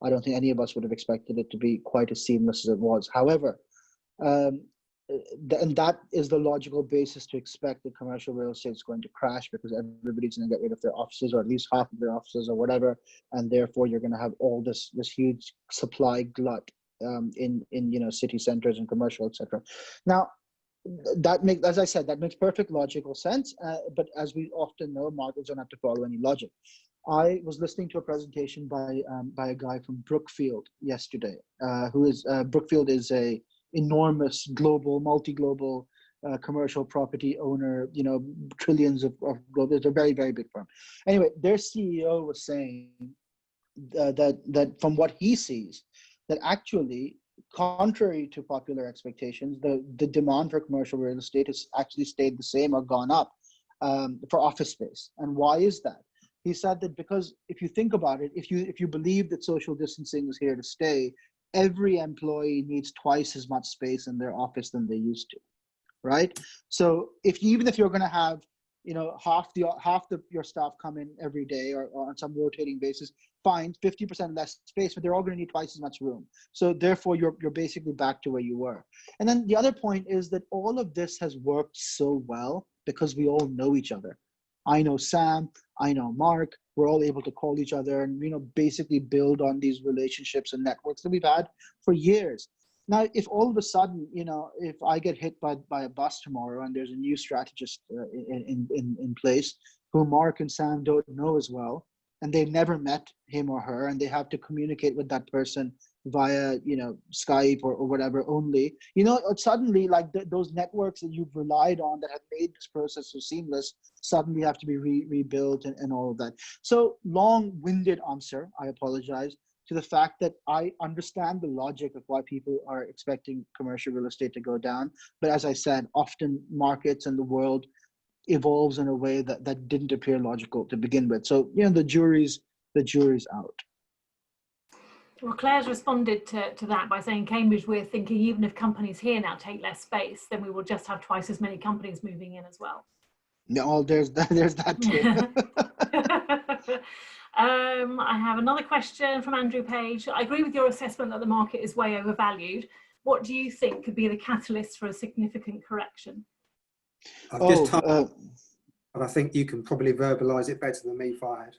I don't think any of us would have expected it to be quite as seamless as it was. However, and that is the logical basis to expect that commercial real estate is going to crash, because everybody's going to get rid of their offices, or at least half of their offices or whatever, and therefore you're going to have all this huge supply glut in city centers and commercial, etc. Now, that makes perfect logical sense, but as we often know, markets don't have to follow any logic. I was listening to a presentation by a guy from Brookfield yesterday, Brookfield is a enormous multi-global commercial property owner, trillions of global. It's a very, very big firm. Anyway, their CEO was saying that from what he sees, that actually, contrary to popular expectations, the demand for commercial real estate has actually stayed the same or gone up for office space. And why is that? He said that because if you think about it, if you believe that social distancing is here to stay, every employee needs twice as much space in their office than they used to, right? So even if you're going to have half your staff come in every day or on some rotating basis, fine, 50% less space, but they're all going to need twice as much room. So therefore, you're basically back to where you were. And then the other point is that all of this has worked so well because we all know each other. I know Sam, I know Mark, we're all able to call each other and basically build on these relationships and networks that we've had for years. Now, if all of a sudden, if I get hit by a bus tomorrow and there's a new strategist in place who Mark and Sam don't know as well, and they've never met him or her, and they have to communicate with that person via, Skype or whatever only, suddenly like those networks that you've relied on that have made this process so seamless suddenly have to be rebuilt and all of that. So long-winded answer, I apologize, to the fact that I understand the logic of why people are expecting commercial real estate to go down. But as I said, often markets and the world evolves in a way that didn't appear logical to begin with. So, the jury's out. Well, Claire's responded to that by saying, Cambridge, we're thinking even if companies here now take less space, then we will just have twice as many companies moving in as well. No, there's that too. I have another question from Andrew Page. I agree with your assessment that the market is way overvalued. What do you think could be the catalyst for a significant correction? But I think you can probably verbalise it better than me, Fahad.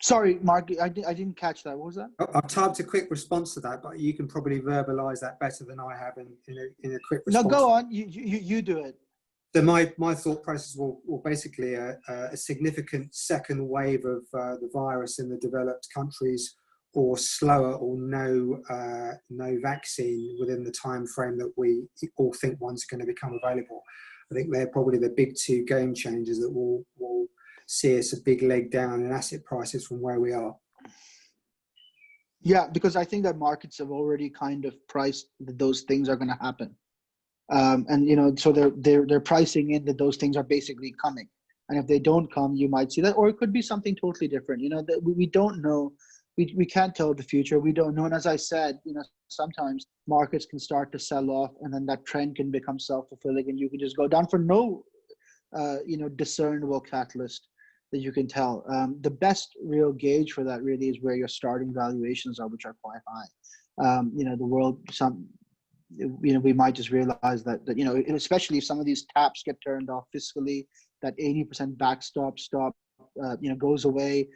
Sorry, Mark, I didn't catch that. What was that? I've typed a quick response to that, but you can probably verbalise that better than I have in a quick response. No, go on. You do it. So my thought process will basically a significant second wave of the virus in the developed countries, or slower or no vaccine within the time frame that we all think one's going to become available. I think they're probably the big two game changers that will see us a big leg down in asset prices from where we are. Yeah, because I think that markets have already kind of priced that those things are going to happen. And so they're pricing in that those things are basically coming, and if they don't come, you might see that, or it could be something totally different. That we don't know, we can't tell the future. We don't know, and as I said, sometimes markets can start to sell off, and then that trend can become self-fulfilling, and you can just go down for no, discernible catalyst that you can tell. The best real gauge for that really is where your starting valuations are, which are quite high. The world, we might just realize that especially if some of these taps get turned off fiscally, that 80% backstop goes away.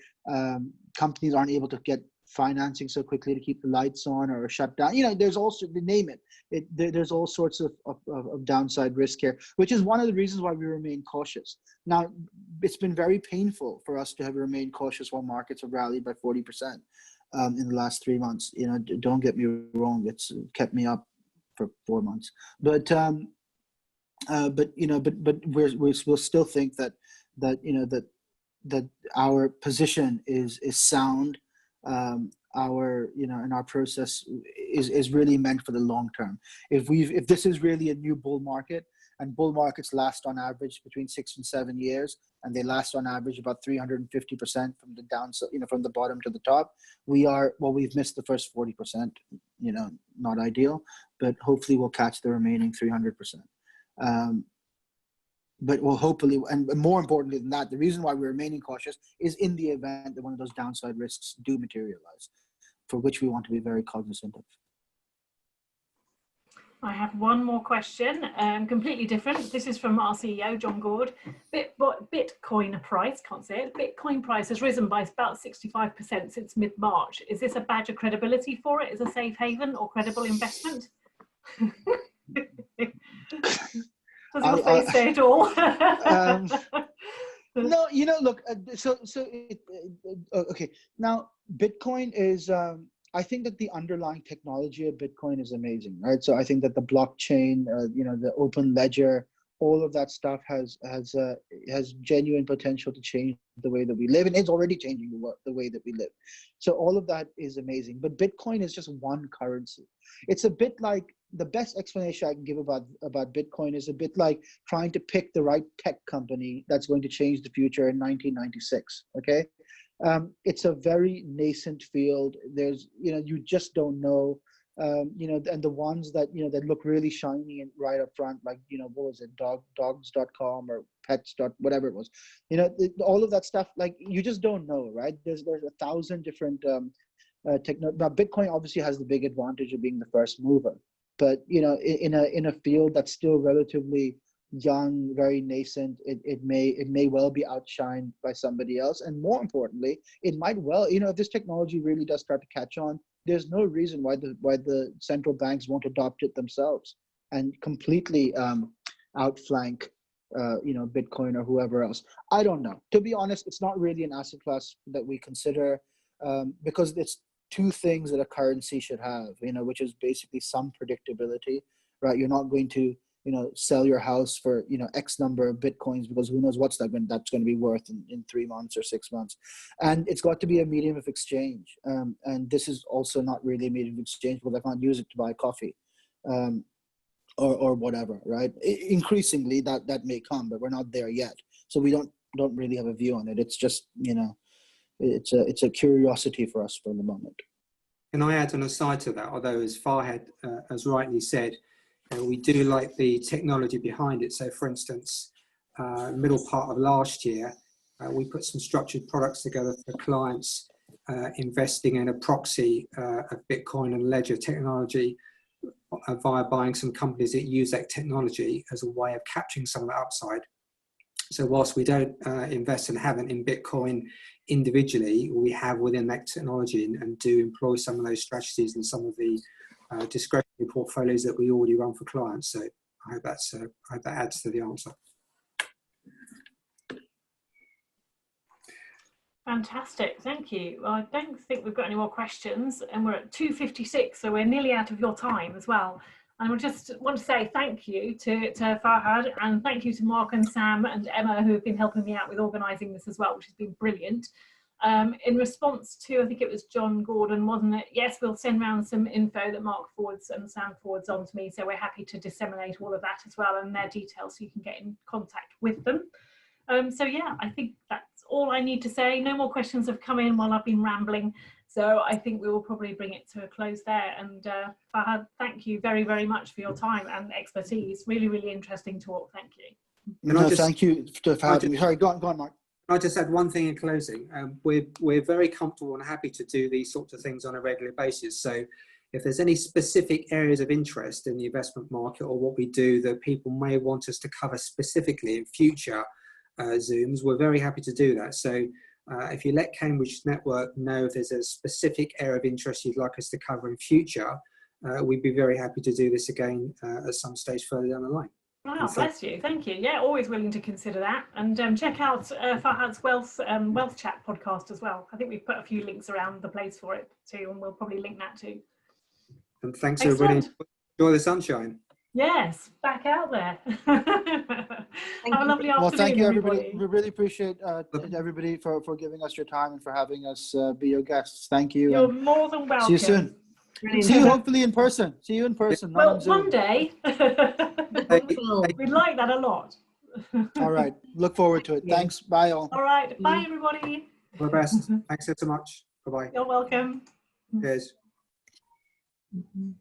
Companies aren't able to get financing so quickly to keep the lights on or shut down. There's also, name it. There's all sorts of downside risk here, which is one of the reasons why we remain cautious. Now, it's been very painful for us to have remained cautious while markets have rallied by 40% in the last 3 months. Don't get me wrong; it's kept me up for 4 months, but we'll still think that our position is sound. Our process is really meant for the long term. If this is really a new bull market, and bull markets last on average between 6 and 7 years, and they last on average about 350% from the downside, from the bottom to the top, we've missed the first 40%, not ideal, but hopefully we'll catch the remaining 300%. But we'll hopefully, and more importantly than that, the reason why we're remaining cautious is in the event that one of those downside risks do materialize, for which we want to be very cognizant of. I have one more question, completely different. This is from our CEO, John Gord. Bitcoin price, can't say it, Bitcoin price has risen by about 65% since mid-March. Is this a badge of credibility for it? Is a safe haven or credible investment? Does your face say it all? No, look, okay. Now, Bitcoin is, I think that the underlying technology of Bitcoin is amazing, right? So I think that the blockchain, the open ledger, all of that stuff has genuine potential to change the way that we live, and it's already changing the way that we live. So all of that is amazing. But Bitcoin is just one currency. It's a bit like, the best explanation I can give about Bitcoin is a bit like trying to pick the right tech company that's going to change the future in 1996. Okay, it's a very nascent field. There's, you just don't know. And the ones that that look really shiny and right up front, like what was it, dogs.com or pets. Whatever it was, all of that stuff, like you just don't know, right? There's 1,000 different Now, Bitcoin obviously has the big advantage of being the first mover, but in a field that's still relatively young, very nascent, it may well be outshined by somebody else. And more importantly, it might well, if this technology really does start to catch on, there's no reason why the central banks won't adopt it themselves and completely outflank Bitcoin or whoever else. I don't know. To be honest, it's not really an asset class that we consider because it's two things that a currency should have, which is basically some predictability, right? You're not going to, sell your house for, X number of Bitcoins because who knows what's that's going to be worth in 3 months or 6 months. And it's got to be a medium of exchange. And this is also not really a medium of exchange because I can't use it to buy coffee or whatever, right? Increasingly that may come, but we're not there yet. So we don't really have a view on it. It's just, it's a curiosity for us for the moment. Can I add an aside to that? Although, as Fahad has rightly said, we do like the technology behind it. So, for instance, middle part of last year, we put some structured products together for clients investing in a proxy of Bitcoin and Ledger technology via buying some companies that use that technology as a way of capturing some of the upside. So whilst we don't invest and haven't in Bitcoin individually, we have within that technology and do employ some of those strategies in some of the discretionary portfolios that we already run for clients. So I hope that adds to the answer. Fantastic, thank you. Well, I don't think we've got any more questions, and we're at 2:56, so we're nearly out of your time as well. And I just want to say thank you to Fahad, and thank you to Mark and Sam and Emma, who have been helping me out with organising this as well, which has been brilliant. In response to, I think it was John Gordon, wasn't it? Yes, we'll send around some info that Mark forwards and Sam forwards on to me, so we're happy to disseminate all of that as well and their details so you can get in contact with them. So yeah, I think that's all I need to say. No more questions have come in while I've been rambling. So I think we will probably bring it to a close there. And Fahad, thank you very, very much for your time and expertise. Really, really interesting talk. Thank you. Thank you to Fahad. Sorry, go on, Mark. I just add one thing in closing. We're very comfortable and happy to do these sorts of things on a regular basis. So if there's any specific areas of interest in the investment market or what we do that people may want us to cover specifically in future Zooms, we're very happy to do that. So if you let Cambridge Network know if there's a specific area of interest you'd like us to cover in future, we'd be very happy to do this again at some stage further down the line. Wow, bless you. Thank you. Yeah, always willing to consider that. And check out Fahad's Wealth Chat podcast as well. I think we've put a few links around the place for it too, and we'll probably link that too. And thanks everybody. Enjoy the sunshine. Yes, back out there. Have a lovely afternoon. Well, thank you, everybody. We really appreciate everybody for giving us your time and for having us be your guests. Thank you. You're more than welcome. See you soon. See you hopefully in person. See you in person. Well, one day. We'd like that a lot. All right. Look forward to it. Yeah. Thanks. Bye all. All right. Bye everybody. All the best. Thanks so much. Bye-bye. You're welcome. Cheers. Mm-hmm.